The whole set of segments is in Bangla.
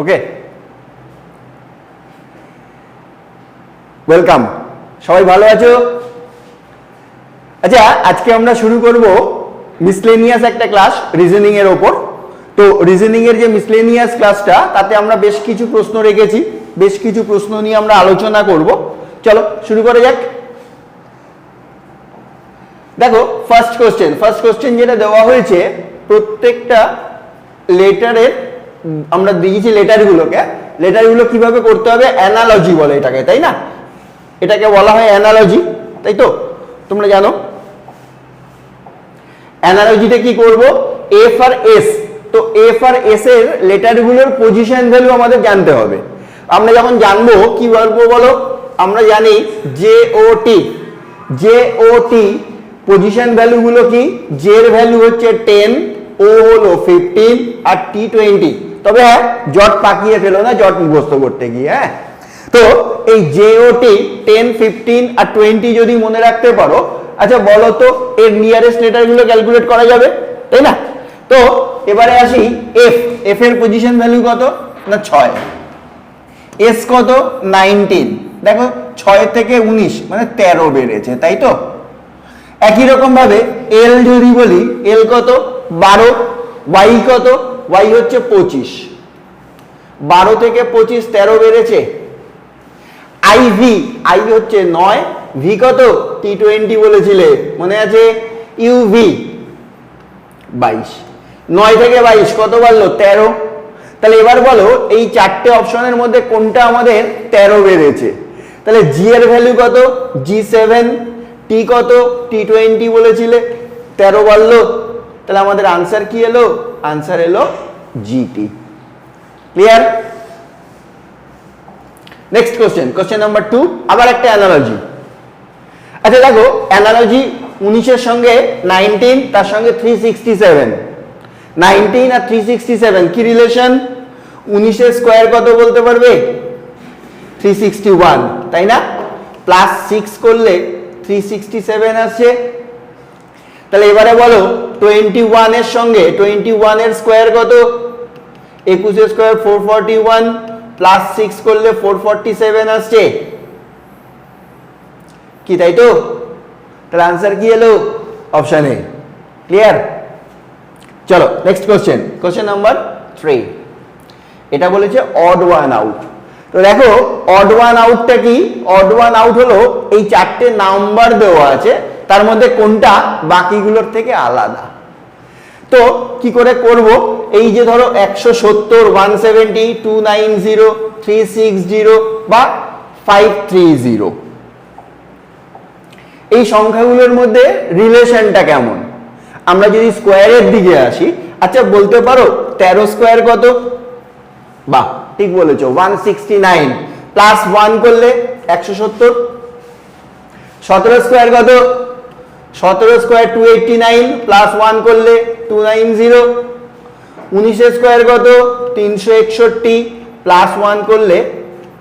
ওকে, ওয়েলকাম, সবাই ভালো আছো? আচ্ছা, আজকে আমরা শুরু করব মিসলেনিয়াস একটা ক্লাস রিজনিং এর ওপর। তো রিজনিং এর যে মিসলেনিয়াস ক্লাসটা, তাতে আমরা বেশ কিছু প্রশ্ন রেখেছি, বেশ কিছু প্রশ্ন নিয়ে আমরা আলোচনা করব। চলো শুরু করা যাক। দেখো ফার্স্ট কোশ্চেন যেটা দেওয়া হয়েছে, প্রত্যেকটা লেটারের আমরা দিয়েছি লেটারগুলো কিভাবে করতে হবে, অ্যানালজি বলে এটাকে, তাই না? এটাকে বলা হয় অ্যানালজি, তাই তো? তোমরা জানো অ্যানালজিতে কি করব, এফ আর এস। তো এফ আর এস এর লেটারগুলোর পজিশন ভ্যালু আমাদের জানতে হবে। আমরা যখন জানবো কি বলবো বলো, আমরা জানি জে ও টি পজিশন ভ্যালুগুলো কি, জে এর ভ্যালু হচ্ছে 10, ও হলো 15 আর টি 20। তবে হ্যাঁ, জট পাকিয়ে ফেলো না জট মুখস্থ করতে গিয়ে। হ্যাঁ, তো এই জে ও টি 10, 15 আর 20 যদি মনে রাখতে পারো, আচ্ছা বলো তো এর নিয়ারেস্ট লেটারগুলো ক্যালকুলেট করা যাবে, তাই না? তো এবারে আসি এফ এর পজিশন ভ্যালু কত না 6, এস কত 19। দেখো 6 থেকে 19 মানে 13 বেড়েছে, তাই তো? একই রকম ভাবে এল যদি বলি, এল কত 12, ওয়াই কত, ওয়াই হচ্ছে 25, 12 থেকে 25 13 বেড়েছে। আই হচ্ছে 9, ভি কত T20 বলেছিলে মনে আছে, ইউভি 22, 9 থেকে 22 কত বাড়লো 13। তাহলে এবার বলো এই চারটে অপশনের মধ্যে কোনটা আমাদের 13 বেড়েছে? তাহলে জি এর ভ্যালু কত, G7, টি কত T20 বলেছিলে 13 বাড়লো। তাহলে আমাদের আনসার কি এলো, আনসার এলো GT. Clear? Next question number 2, আবার একটা অ্যানালজি। আচ্ছা দেখো অ্যানালজি 19 এর সঙ্গে 19, তার সঙ্গে 367, 19 আর 367 কি রিলেশন? 19 এর স্কয়ার কত বলতে পারবে? 361, তাই না? প্লাস 6 করলে 367 আসছে। তাহলে এবারে বলো 21 এর সঙ্গে 21 এর স্কয়ার কত? 21 এর স্কয়ার 441, প্লাস 6 করলে 447 আসছে কি, তাই তো? তাহলে আনসার কি এলো, অপশন এ। ক্লিয়ার? চলো নেক্সট কোশ্চেন নাম্বার 3। এটা বলেছে অড ওয়ান আউট। তো দেখো অড ওয়ান আউটটা কি, অড ওয়ান আউট হলো এই চারটে নাম্বার দেওয়া আছে, তার মধ্যে কোনটা বাকিগুলোর থেকে আলাদা। তো কি করে করব, এই যে ধরো 170, 170, 290, 360 বা 530, এই সংখ্যাগুলোর মধ্যে রিলেশনটা কেমন? আমরা যদি স্কোয়ারের দিকে আসি, আচ্ছা বলতে পারো 13 স্কোয়ার কত? বাহ ঠিক বলেছো 169, প্লাস 1 করলে 170। 17 স্কোয়ার কত? 17 স্কোয়ার 289, প্লাস 1 করলে 290। 19 স্কোয়ার কত? 361, প্লাস 1 করলে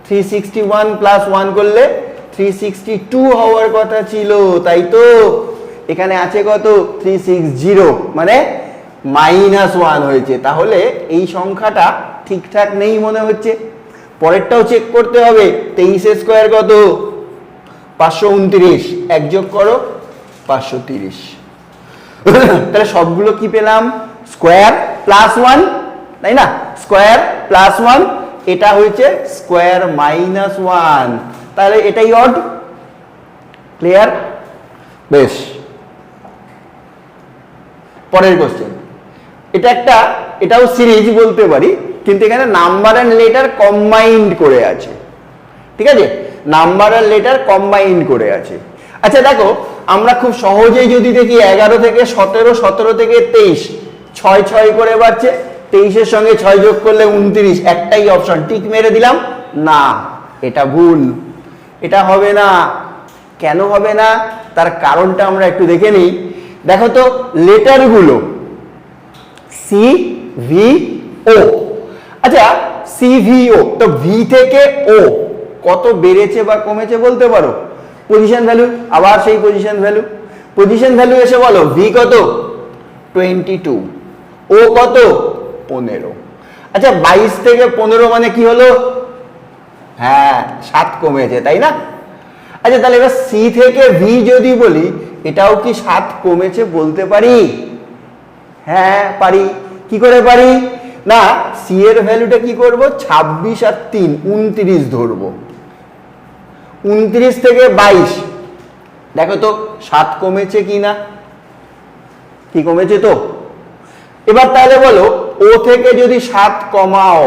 361, প্লাস 1 করলে 362 হওয়ার কথা ছিল, তাই তো? এখানে আছে কত 360, মানে -1 হয়েছে। তাহলে এই সংখ্যাটা ঠিকঠাক নেই মনে হচ্ছে। পরেরটাও চেক করতে হবে। 23 স্কোয়ার কত? 529, এক যোগ করো 530। তাহলে সবগুলো কি পেলাম? স্কোয়ার প্লাস 1, তাই না? স্কোয়ার প্লাস 1, এটা হয়েছে স্কোয়ার -1, তাহলে এটাই অড। ক্লিয়ার? বেশ, পরের কোশ্চেন। এটাও সিরিজ বলতে পারি, কিন্তু এখানে নাম্বার এন্ড লেটার কম্বাইন্ড করে আছে। ঠিক আছে, নাম্বার আর লেটার কম্বাইন্ড করে আছে। আচ্ছা দেখো আমরা খুব সহজেই যদি দেখি 11 থেকে 17, 17 থেকে 23, 6 6 করে বাড়ছে। 23 এর সঙ্গে 6 যোগ করলে 29, একটাই অপশন, টিক মেরে দিলাম। না, এটা ভুল, এটা হবে না। কেন হবে না তার কারণটা আমরা একটু দেখে নিই। দেখো তো লেটারগুলো সি ভি ও, আচ্ছা সি ভি ও, তো ভি থেকে ও কত বেড়েছে বা কমেছে বলতে পারো? পজিশন ভ্যালু, আবার সেই পজিশন ভ্যালু এসে বলো ভি কত 22, ও কত 15। আচ্ছা 22 থেকে 15 মানে কি হলো? হ্যাঁ 7 কমেছে, তাই না? আচ্ছা তাহলে এবার সি থেকে ভি যদি বলি, এটাও কি 7 কমেছে বলতে পারি? হ্যাঁ পারি। কি করে পারি? না সি এর ভ্যালুটা কি করব, 26 আর 3 29 ধরবো। 29 থেকে 22 দেখো তো 7 কমেছে কি না? কি কমেছে তো? এবার তাহলে বলো ও থেকে যদি 7 কমাও,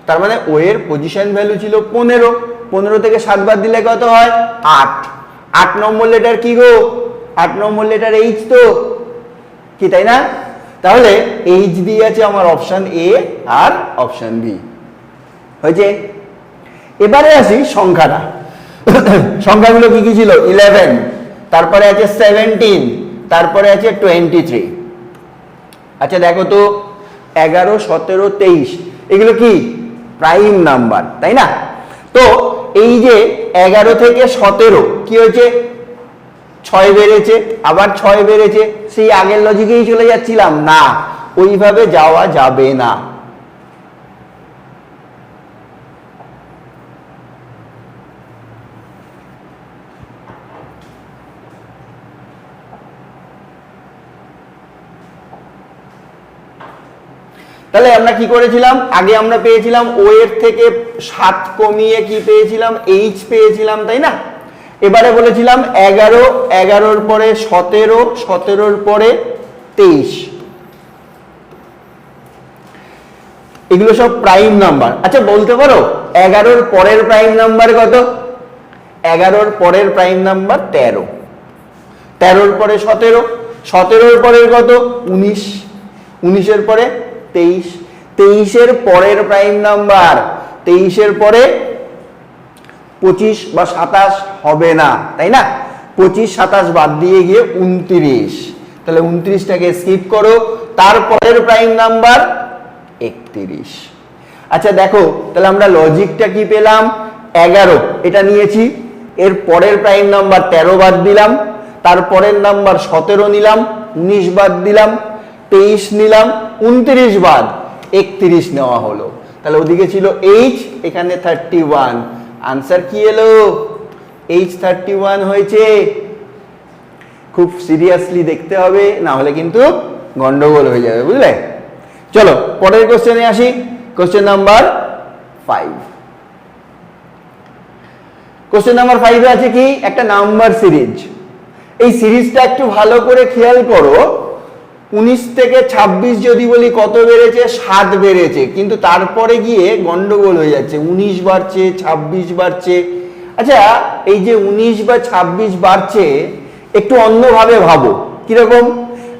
তার মানে ও এর পজিশন ভ্যালু ছিল 15, 15 থেকে 7 বাদ দিলে কত হয়? 8। 8 নম্বর লেটার কি গো? 8 নম্বর লেটার এইচ তো, কি তাই না? তাহলে এইচ দিয়ে আছে আমার অপশন এ আর অপশন বি হয়েছে। এবারে আসি সংখ্যাটা। সংখ্যাগুলো কি কি ছিল? 11, তারপরে আছে 17, তারপরে আছে 23। আচ্ছা দেখো তো 11, 17, 23 এগুলো কি প্রাইম নাম্বার, তাই না? তো এই যে 11 থেকে 17 কি হয়েছে? 6 বেড়েছে, আবার 6 বেড়েছে। সেই আগের লজিকেই চলে যাচ্ছিলাম না, ওইভাবে যাওয়া যাবে না। তাহলে আমরা কি করেছিলাম? আগে আমরা পেয়েছিলাম ও এর থেকে 7 কমিয়ে কি পেয়েছিলাম? এইচ পেয়েছিলাম, তাই না? এবারে বলেছিলাম 11, 11-র পরে 17, 17-র পরে 23। এগুলো সব প্রাইম নাম্বার। আচ্ছা বলতে পারো 11-র পরের প্রাইম নাম্বার কত? 11-র পরের প্রাইম নাম্বার 13, 13-র পরে 17, 17-র পরের কত? 19, 19-এর পরে 23, 23-এর পরের প্রাইম নাম্বার 23-এর পরে 25 বা 27 হবে না, তাই না? 25, 27 বাদ দিয়ে গিয়ে 29। তাহলে 29টাকে স্কিপ করো, তারপরের প্রাইম নাম্বার 31। আচ্ছা দেখো তাহলে আমরা লজিকটা কি পেলাম? 11 এটা নিয়েছি, এর পরের প্রাইম নাম্বার 13 বাদ দিলাম, তারপরের নাম্বার 17 নিলাম, 19 বাদ দিলাম, 23 নিলাম, 29 বাদ 31 নেওয়া হলো। তাহলে ওদিকে ছিল এইচ, এখানে 31। আনসার কি এলো? এইচ 31 হয়েছে। খুব সিরিয়াসলি দেখতে হবে, না হলে কিন্তু গন্ডগোল হয়ে যাবে, বুঝলে? চলো পরের কোশ্চেনে আসি। Question number 5। কোশ্চেন নাম্বার 5 আছে কি? একটা নাম্বার সিরিজ। এই সিরিজটা একটু ভালো করে খেয়াল করো। 19 থেকে 26 যদি বলি কত বেড়েছে? 7 বেড়েছে, কিন্তু তারপরে গিয়ে গন্ডগোল হয়ে যাচ্ছে, 19 বাড়ছে, 26 বাড়ছে। আচ্ছা এই যে 19 বা 26 বাড়ছে, একটু অন্যভাবে ভাবো। কিরকম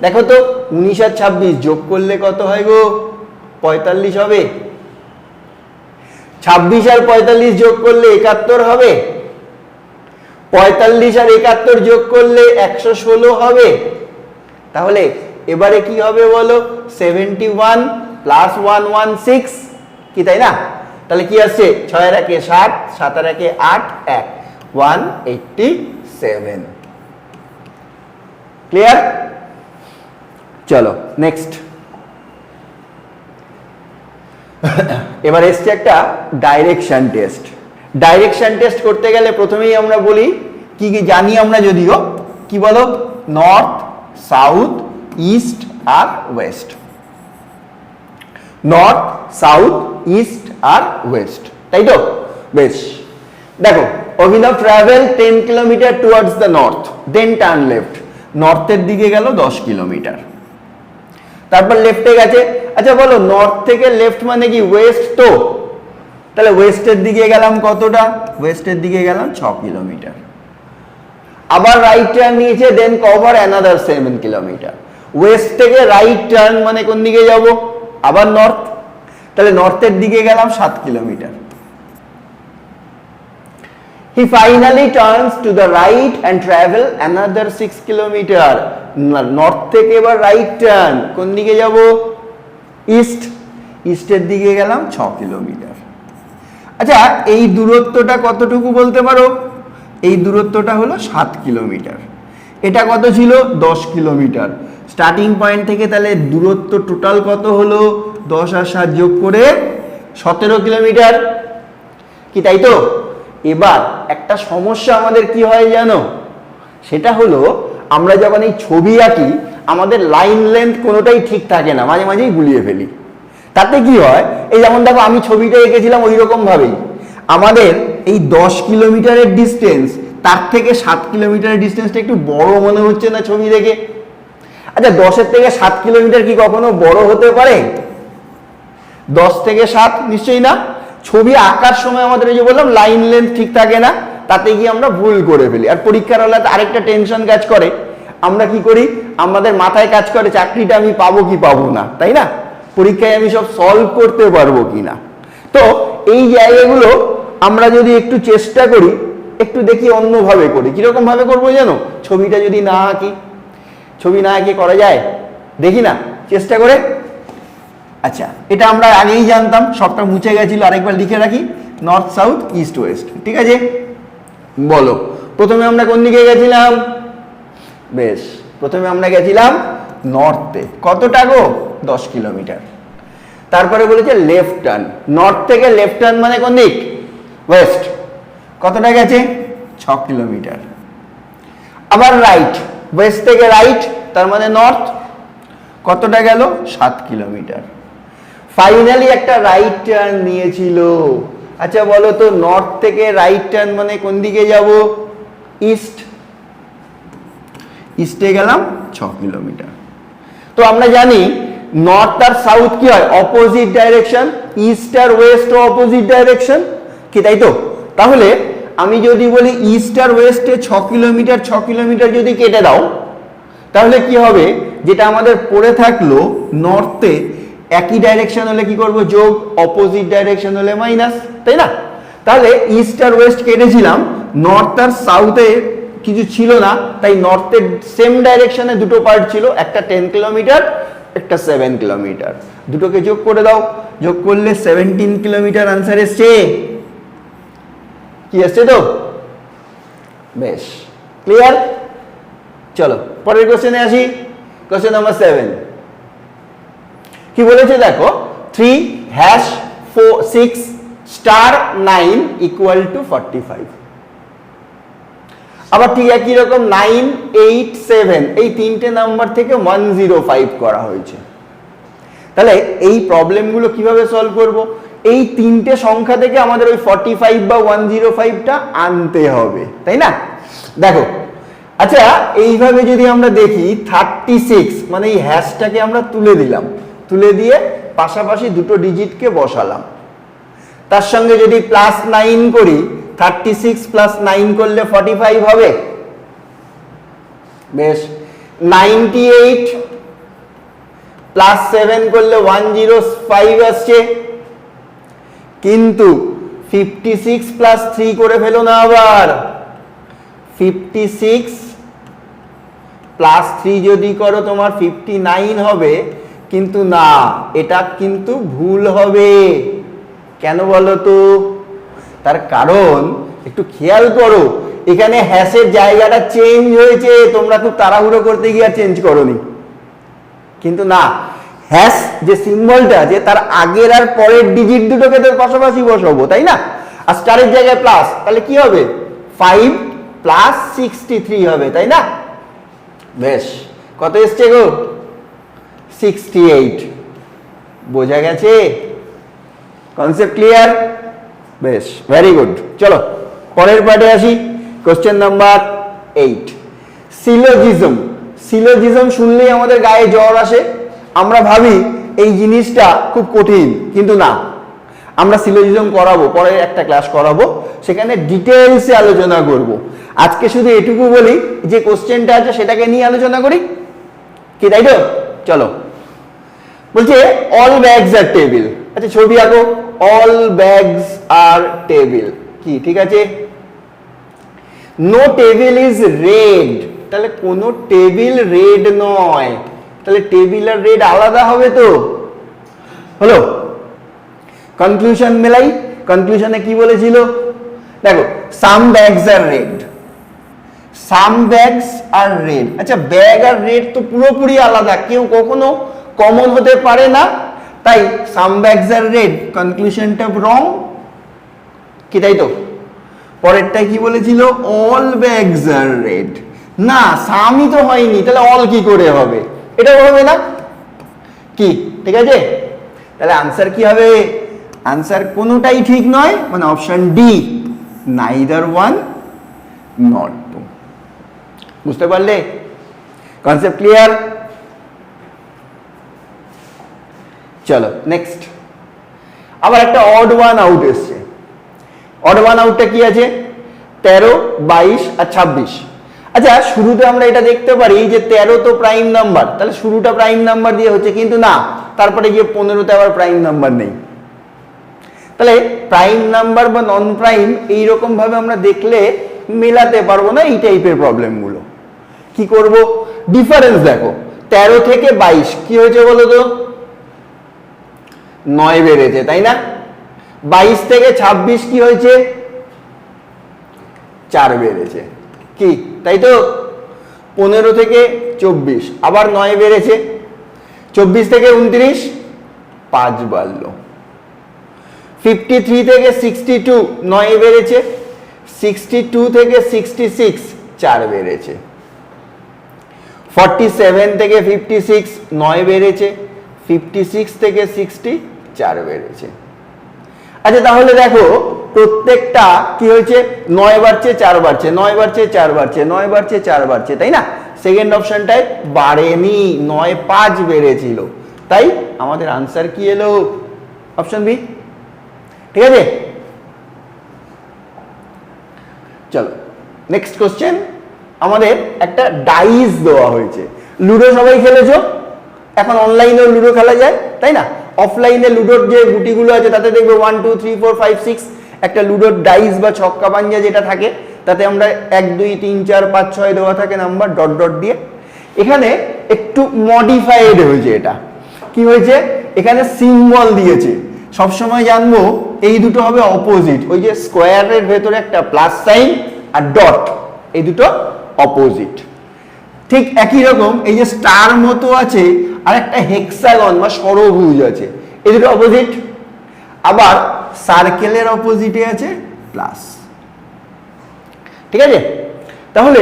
দেখো তো, 19 আর 26 যোগ করলে কত হয় গো? 45 হবে। 26 আর 45 যোগ করলে 71 হবে। 45 আর 71 যোগ করলে 116 হবে। তাহলে এবারে কি হবে বলো? 71 প্লাস 116, কি তাই না? তাহলে কি আসছে? 6 এর একে 7, 7 এর একে 8, 1 187। ক্লিয়ার? চলো নেক্সট। এবার এসছে একটা ডাইরেকশন টেস্ট। ডাইরেকশন টেস্ট করতে গেলে প্রথমেই আমরা বলি কি কি জানি আমরা, যদিও কি বলো? নর্থ, সাউথ, ইস্ট আর ওয়েস্ট। নর্থ, সাউথ, ইস্ট আর ওয়েস্ট, তাই তো? বেশ, দেখো Abhinav travel 10 kilometre towards the north, then turn left. নর্থের দিকে গেল 10 কিলোমিটার, তারপর লেফটে গেছে। আচ্ছা বলো নর্থ থেকে লেফট মানে কি ওয়েস্ট তো? তাহলে ওয়েস্টের দিকে গেলাম কতটা? ওয়েস্টের দিকে গেলাম 6 কিলোমিটার। আবার রাইট টার্ন নিয়েছে, দেন কভার অ্যানাদার 7 কিলোমিটার। ওয়েস্ট থেকে রাইট টার্ন মানে কোন দিকে যাব? আবার নর্থ। তাহলে নর্থের দিকে গেলাম 7 kilometre. He finally turns to the right and travel another 6 kilometre. North থেকে এবার রাইট টার্ন, কোন দিকে যাব? ইস্ট। ইস্টের দিকে গেলাম 6 কিলোমিটার। আচ্ছা এই দূরত্বটা কতটুকু বলতে পারো? এই দূরত্বটা হলো 7 কিলোমিটার। এটা কত ছিল? 10 কিলোমিটার। স্টার্টিং পয়েন্ট থেকে তাহলে দূরত্ব টোটাল কত হলো? 10 আর 7 যোগ করে 17 কিলোমিটার, কি তাই তো? এবার একটা সমস্যা আমাদের কি হয় জানো, সেটা হলো আমরা যখন এই ছবি আঁকি আমাদের লাইন লেন্থ কোনোটাই ঠিক থাকে না, মাঝে মাঝেই গুলিয়ে ফেলি। তাতে কি হয়, এই যেমন দেখো আমি ছবিটা এঁকেছিলাম ওই রকম ভাবেই আমাদের এই 10 কিলোমিটারের ডিস্টেন্স, তার থেকে 7 কিলোমিটারের ডিস্টেন্সটা একটু বড় মনে হচ্ছে না ছবি দেখে? আচ্ছা 10-এর থেকে 7 কিলোমিটার কি কখনো বড় হতে পারে? 10 থেকে 7 নিশ্চয়ই না। ছবি আঁকার সময় আমাদের এই যে বললাম লাইন লেন্থ ঠিক থাকে না, তাতে গিয়ে আমরা ভুল করে ফেলি। আর পরীক্ষার হলে আরেকটা টেনশন কাজ করে, আমরা কি করি, আমাদের মাথায় কাজ করে চাকরিটা আমি পাবো কি পাবো না, তাই না? পরীক্ষায় আমি সব সলভ করতে পারবো কিনা। তো এই জায়গাগুলো আমরা যদি একটু চেষ্টা করি, একটু দেখি অন্যভাবে করি। কিরকম ভাবে করবো জানো? ছবিটা যদি না আঁকি, ছবি না আঁকি করা যায়, দেখি না চেষ্টা করে। আচ্ছা এটা আমরা আগেই জানতাম, সবটা মুছে গেছিল, আরেকবার লিখে রাখি, নর্থ সাউথ ইস্ট ওয়েস্ট। ঠিক আছে, বলো প্রথমে আমরা কোন দিকে গেছিলাম? বেশ, প্রথমে আমরা গেছিলাম নর্থে। কতটা গো? 10 কিলোমিটার। তারপরে বলেছে লেফট টার্ন, নর্থ থেকে লেফট টার্ন মানে কোন দিক? ওয়েস্ট। কতটা গেছে? 6 কিলোমিটার। আবার রাইট, ওয়েস্ট থেকে রাইট তার মানে নর্থ, কতটা গেল? 7 কিলোমিটার। ফাইনালি একটা রাইট টার্ন নিয়েছিল। আচ্ছা বলো তো, নর্থ থেকে রাইট টার্ন মানে কোন দিকে যাব? ইস্ট। ইস্টে গেলাম 6 কিলোমিটার। তো আমরা জানি নর্থ আর সাউথ কি হয়? Opposite direction. ইস্ট আর ওয়েস্ট অপোজিট ডাইরেকশন, কি তাই তো? তাহলে আমি যদি বলি ইস্ট আর ওয়েস্টে 6 কিলোমিটার, 6 কিলোমিটার যদি কেটে দাও, তাহলে কি হবে? যেটা আমাদের পড়ে থাকলো নর্থে একই ডাইরেকশন হলে কি করব? যোগ, অপোজিট ডাইরেকশন হলে মাইনাস, তাই না? তাহলে ইস্ট আর ওয়েস্ট কেটেছিলাম, নর্থ আর সাউথে কিছু ছিল না, তাই নর্থের সেম ডাইরেকশনে দুটো পার্ট ছিল, একটা 10 কিলোমিটার, একটা 7 কিলোমিটার। দুটোকে যোগ করে দাও, যোগ করলে 17 কিলোমিটার আনসার এসছে। কি আসছে তো? বেশ ক্লিয়ার। চলো পরের কোশ্চেনে আসি। কোশ্চেন নাম্বার 7 কি বলেছে দেখো, 3#4 6*9 = 45। আবার ঠিক একই রকম 9, 8, 7 এই তিনটে নাম্বার থেকে 105 করা হয়েছে। তাহলে এই প্রবলেমগুলো কিভাবে সলভ করব? এই তিনটে সংখ্যা থেকে আমাদের ওই 45 বা 105টা আনতে হবে, তাই না? দেখো আচ্ছা এইভাবে যদি আমরা দেখি 36 মানে এই হ্যাশটাকে আমরা তুলে দিলাম, তুলে দিয়ে পাশাপাশি দুটো ডিজিটকে বসালাম, তার সঙ্গে যদি +9 করি, 36 + 9 করলে 45 হবে। বেশ, 98 +7 করলে 105 আসছে। কিন্তু 56 + 3 করে ফেলো না, আবার 56 + 3 যদি করো তোমার 59 হবে, কিন্তু না, এটা কিন্তু ভুল হবে। কেন বলো তো? তার কারণ একটু খেয়াল করো, এখানে হ্যাশের জায়গাটা চেঞ্জ হয়েছে, তোমরা খুব তাড়াহুড়ো করতে গিয়ে চেঞ্জ করোনি। কিন্তু না, হ্যাশ যে সিম্বলটা আছে তার আগের আর পরের ডিজিট দুটোকে তো পাশাপাশি বসাবো, তাই না? আর স্টারের জায়গায় প্লাস, তাহলে কি হবে? 5 + 63 হবে, তাই না? বেশ, কত এসছে গো? 68। বোঝা গেছে? Concept clear? বেশ, ভেরি গুড। চলো পরের পার্টে আসি। Question number 8, syllogism. সিলোজিজম শুনলেই আমাদের গায়ে জ্বর আসে, আমরা ভাবি এই জিনিসটা খুব কঠিন, কিন্তু না। আমরা সিলোজিজম করাবো, পরে একটা ক্লাস করাবো, সেখানে ডিটেইলসে আলোচনা করব। আজকে শুধু এটুকু বলি যে কোশ্চেনটা আছে সেটাকে নিয়ে আলোচনা করি, কি তাই তো? চলো, বলছে অল ব্যাগস আর টেবিল। আচ্ছা ছবি আঁকো, অল ব্যাগস আর টেবিল, কি ঠিক আছে? নো টেবিল ইজ রেড, তাহলে কোনো টেবিল রেড নয়, তাহলে টেবিল আর রেড আলাদা হবে তো। হলো? কনক্লুশন মেলাই। কনক্লুশনে কি বলেছিল দেখো, সাম ব্যাগস আর রেড, সাম ব্যাগস আর রেড। আচ্ছা ব্যাগ আর রেড তো পুরোপুরি আলাদা, কেউ কখনো কমন হতে পারে না, তাই সাম ব্যাগস আর রেড, কনক্লুশনটা রং কি, তাই তো? পরেরটা কি বলেছিল, অল ব্যাগস আর রেড, না সামই তো হয়নি, তাহলে অল কি করে হবে, এটাও হবে না কি, ঠিক আছে? তাহলে আনসার কি হবে, আনসার কোনোটাই ঠিক নয়, মানে option D, neither one not two. বুঝতে পারলে? Concept clear? চলো নেক্সট, আবার একটা অড ওয়ান আউট এসছে। অড ওয়ান আউটটা কি আছে, 13, 22 আর 26। আচ্ছা, শুরুতে আমরা এটা দেখতে পারি যে 13 তো প্রাইম নাম্বার, তাহলে শুরুটা প্রাইম নাম্বার দিয়ে হচ্ছে, কিন্তু না, তারপরে গিয়ে 15তে আবার প্রাইম নাম্বার নেই। তাহলে প্রাইম নাম্বার বা নন প্রাইম এইরকম ভাবে আমরা দেখলে মেলাতে পারবো না এই টাইপের প্রবলেমগুলো। কি করব, ডিফারেন্স দেখো, 13 থেকে 22 কি হয়েছে বলো তো, 9 বেড়েছে, তাই না? 22 থেকে 26 কি হয়েছে, 4 বেড়েছে, কি তাই তো? 15 থেকে 24 আবার 9 বেড়েছে, 24 থেকে 29 5 বাড়লো, 53 থেকে 62 9 বেড়েছে, 62 থেকে 66 4 বেড়েছে, 47 থেকে 56 9 বেড়েছে, 56 থেকে 60 4 বেড়েছে। আচ্ছা, তাহলে দেখো প্রত্যেকটা কি হয়েছে, 9 বাড়ছে 4 বাড়ছে, 9 বাড়ছে 4 বাড়ছে, 9 বাড়ছে 4 বাড়ছে, তাই না? সেকেন্ড অপশনটায় বাড়েনি, 9 5 বেড়েছিল, তাই আমাদের আনসার কি এলো, অপশন বি। ঠিক আছে, চলো নেক্সট কোশ্চেন। আমাদের একটা ডাইস দেওয়া হয়েছে, লুডো সবাই খেলেছো, এখন অনলাইনেও লুডো খেলা যায়, তাই না? অফলাইনে লুডোর যে গুটিগুলো আছে তাতে দেখবে 1 2 3 4 5 6 একটা লুডোর ডাইস বা ছক্কা পাঞ্জা যেটা থাকে, তাতে আমরা 1 2 3 4 5 6 দেওয়া থাকে নাম্বার ডট ডট দিয়ে। এখানে একটু মডিফাইড হয়েছে, এটা কি হয়েছে, এখানে সিম্বল দিয়েছে। সবসময় জানবো এই দুটো হবে অপোজিট, ওই যে স্কোয়ারের ভেতরে একটা প্লাস সাইন আর ডট, এই দুটো অপোজিট। ঠিক একই রকম এই যে স্টার মতো আছে আর একটা হেক্সাগন বা ষড়ভুজ আছে, এই দুটো অপোজিট। আবার সার্কেলের অপোজিটে আছে প্লাস। ঠিক আছে, তাহলে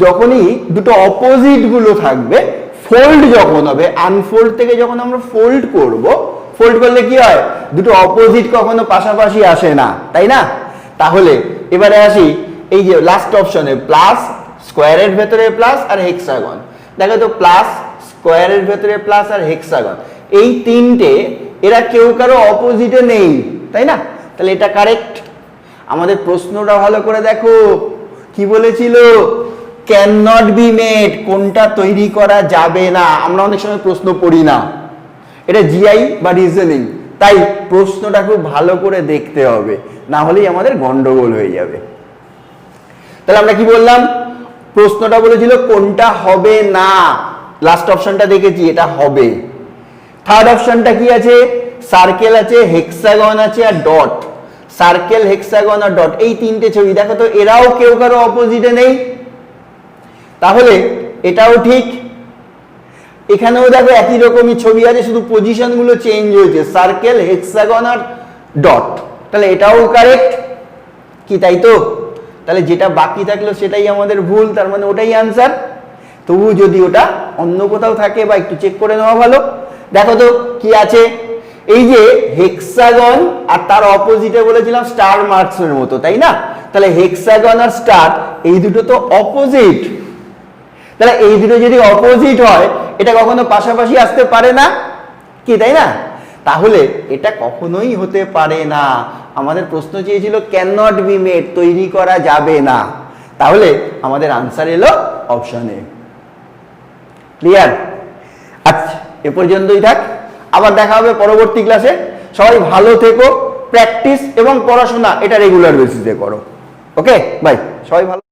যখনই দুটো অপোজিট গুলো থাকবে, ফোল্ড যখন হবে, আনফোল্ড থেকে যখন আমরা ফোল্ড করব, ফোল্ড করলে কি হয়, দুটো অপোজিট কখনো পাশাপাশি আসে না, তাই না? তাহলে এবারে আসি এই যে লাস্ট অপশনে, প্লাস স্কোয়ারের ভেতরে প্লাস আর হেক্সাগন। দেখো তো, প্লাস স্কোয়ারের ভেতরে প্লাস আর হেক্সাগন, এই তিনটে এরা কেউ কারো অপোজিটে নেই, তাই না? তাহলে এটা কারেক্ট। আমাদের প্রশ্নটা ভালো করে দেখো, কি বলেছিল, ক্যান নট বি মেড, কোনটা তৈরি করা যাবে না। আমরা অনেক সময় প্রশ্ন পড়ি না, এটা জিআই বা রিজনিং, তাই প্রশ্নটা খুব ভালো করে দেখতে হবে, না হলেই আমাদের গন্ডগোল হয়ে যাবে। তাহলে আমরা কি বললাম, প্রশ্নটা বলেছিল কোনটা হবে না, লাস্ট অপশনটা দেখেছি এটা হবে। থার্ড অপশনটা কি আছে, সার্কেল আছে, হেক্সাগন আছে আর ডট। সার্কেল, হেক্সাগন আর ডট, এই তিনটে ছবি দেখো তো, এরাও কেউ কারো অপোজিটে নেই, তাহলে এটাও ঠিক। এখানেও দেখো একই রকমই ছবি আছে, শুধু পজিশন গুলো চেঞ্জ হয়েছে, সার্কেল, হেক্সাগন আর ডট, তাহলে এটাও কারেক্ট কি, তাই তো? তাহলে যেটা বাকি থাকলো সেটাই আমাদের ভুল, তার মানে ওটাই আনসার। তবু যদি ওটা অন্য কোথাও থাকে বা একটু চেক করে নেওয়া ভালো। দেখো তো কি আছে, এই যে হেক্সাগন আর তার অপোজিটে বলেছিলাম স্টার মার্কসের মতো, তাই না? তাহলে হেক্সাগন আর স্টার এই দুটো তো অপোজিট, তাহলে এই দুটো যদি অপোজিট হয়, এটা কখনো পাশাপাশি আসতে পারে না কি, তাই না? তাহলে এটা কখনোই হতে পারে না। আমাদের প্রশ্ন চেয়েছিল ক্যান নট বি মেড, তৈরি করা যাবে না, তাহলে আমাদের আনসার এলো অপশন এ। ক্লিয়ার? আচ্ছা, এ পর্যন্তই থাক, আবার দেখা হবে পরবর্তী ক্লাসে। সবাই ভালো থেকো, প্র্যাকটিস এবং পড়াশোনা এটা রেগুলার বেসিসে করো। ওকে, বাই, সবাই ভালো।